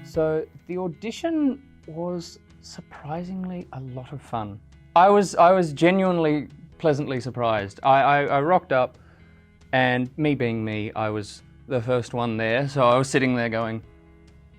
So the audition was surprisingly a lot of fun. I was genuinely pleasantly surprised. I rocked up, and me being me, I was the first one there. So I was sitting there going,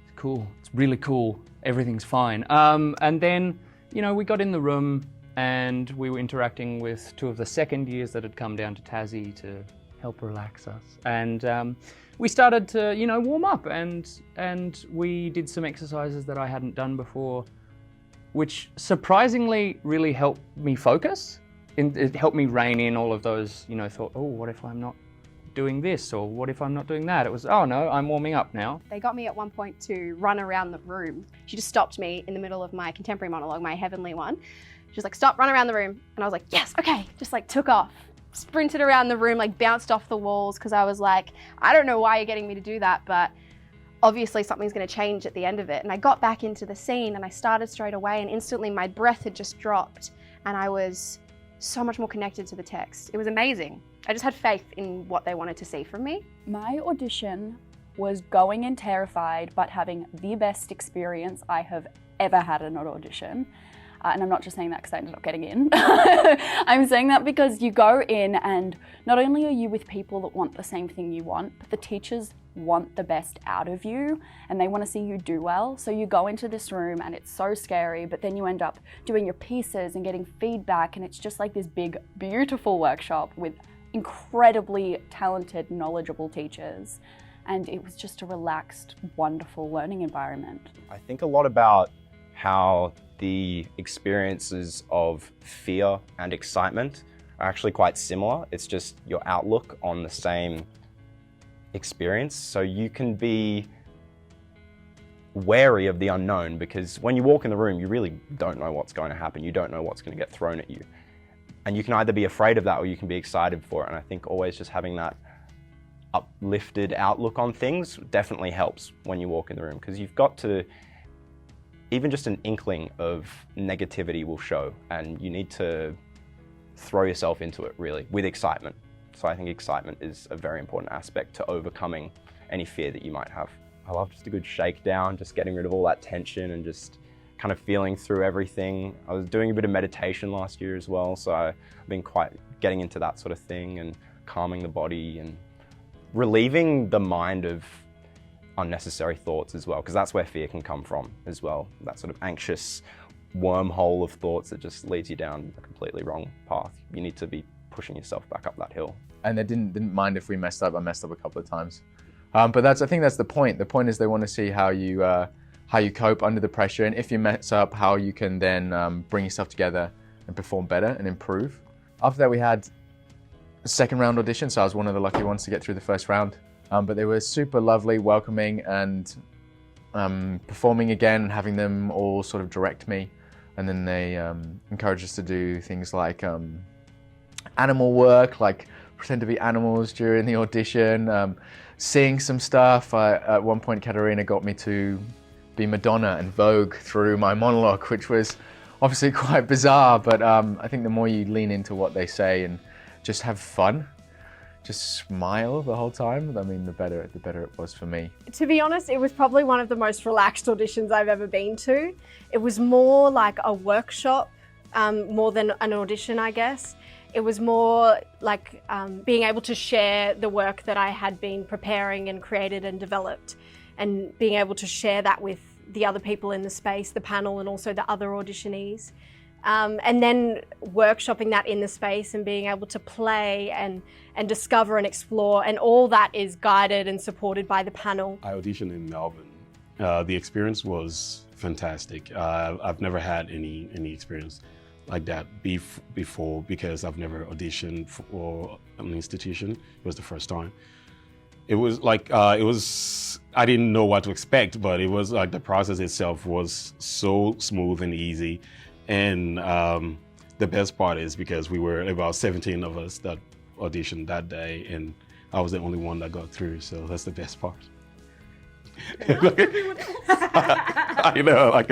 it's cool, it's really cool, everything's fine. And then, you know, we got in the room and we were interacting with two of the second years that had come down to Tassie to help relax us. And we started to, you know, warm up, and we did some exercises that I hadn't done before, which surprisingly really helped me focus. It helped me rein in all of those, you know, thought, oh, what if I'm not doing this? Or what if I'm not doing that? It was, oh no, I'm warming up now. They got me at one point to run around the room. She just stopped me in the middle of my contemporary monologue, my heavenly one. She was like, stop, run around the room. And I was like, yes, okay. Just like took off, sprinted around the room, like bounced off the walls, because I was like, I don't know why you're getting me to do that, but obviously something's going to change at the end of it. And I got back into the scene and I started straight away, and instantly my breath had just dropped and I was so much more connected to the text. It was amazing. I just had faith in what they wanted to see from me. My audition was going in terrified, but having the best experience I have ever had in an audition. And I'm not just saying that because I ended up getting in. I'm saying that because you go in and not only are you with people that want the same thing you want, but the teachers want the best out of you and they want to see you do well. So you go into this room and it's so scary, but then you end up doing your pieces and getting feedback, and it's just like this big, beautiful workshop with incredibly talented, knowledgeable teachers. And it was just a relaxed, wonderful learning environment. I think a lot about how the experiences of fear and excitement are actually quite similar. It's just your outlook on the same experience. So you can be wary of the unknown, because when you walk in the room, you really don't know what's going to happen. You don't know what's going to get thrown at you. And you can either be afraid of that or you can be excited for it. And I think always just having that uplifted outlook on things definitely helps when you walk in the room, because you've got to, even just an inkling of negativity will show, and you need to throw yourself into it really with excitement. So I think excitement is a very important aspect to overcoming any fear that you might have. I love just a good shakedown, just getting rid of all that tension and just kind of feeling through everything. I was doing a bit of meditation last year as well, so I've been quite getting into that sort of thing and calming the body and relieving the mind of unnecessary thoughts as well, because that's where fear can come from as well. That sort of anxious wormhole of thoughts that just leads you down a completely wrong path. You need to be pushing yourself back up that hill. And they didn't mind if we messed up. I messed up a couple of times. But I think that's the point. The point is they want to see how you cope under the pressure, and if you mess up, how you can then bring yourself together and perform better and improve. After that, we had a second round audition, so I was one of the lucky ones to get through the first round. But they were super lovely, welcoming, and performing again, having them all sort of direct me. And then they encouraged us to do things like animal work, like pretend to be animals during the audition, sing some stuff. At one point, Katerina got me to be Madonna and Vogue through my monologue, which was obviously quite bizarre, but I think the more you lean into what they say and just have fun, just smile the whole time, I mean, the better it was for me. To be honest, it was probably one of the most relaxed auditions I've ever been to. It was more like a workshop, more than an audition, I guess. It was more like being able to share the work that I had been preparing and created and developed, and being able to share that with the other people in the space, the panel, and also the other auditionees. And then workshopping that in the space and being able to play and discover and explore, and all that is guided and supported by the panel. I auditioned in Melbourne. The experience was fantastic. I've never had any experience like that before, because I've never auditioned for an institution. It was the first time. It was like, I didn't know what to expect, but it was like the process itself was so smooth and easy. And the best part is because we were about 17 of us that auditioned that day, and I was the only one that got through, so that's the best part. I know, like.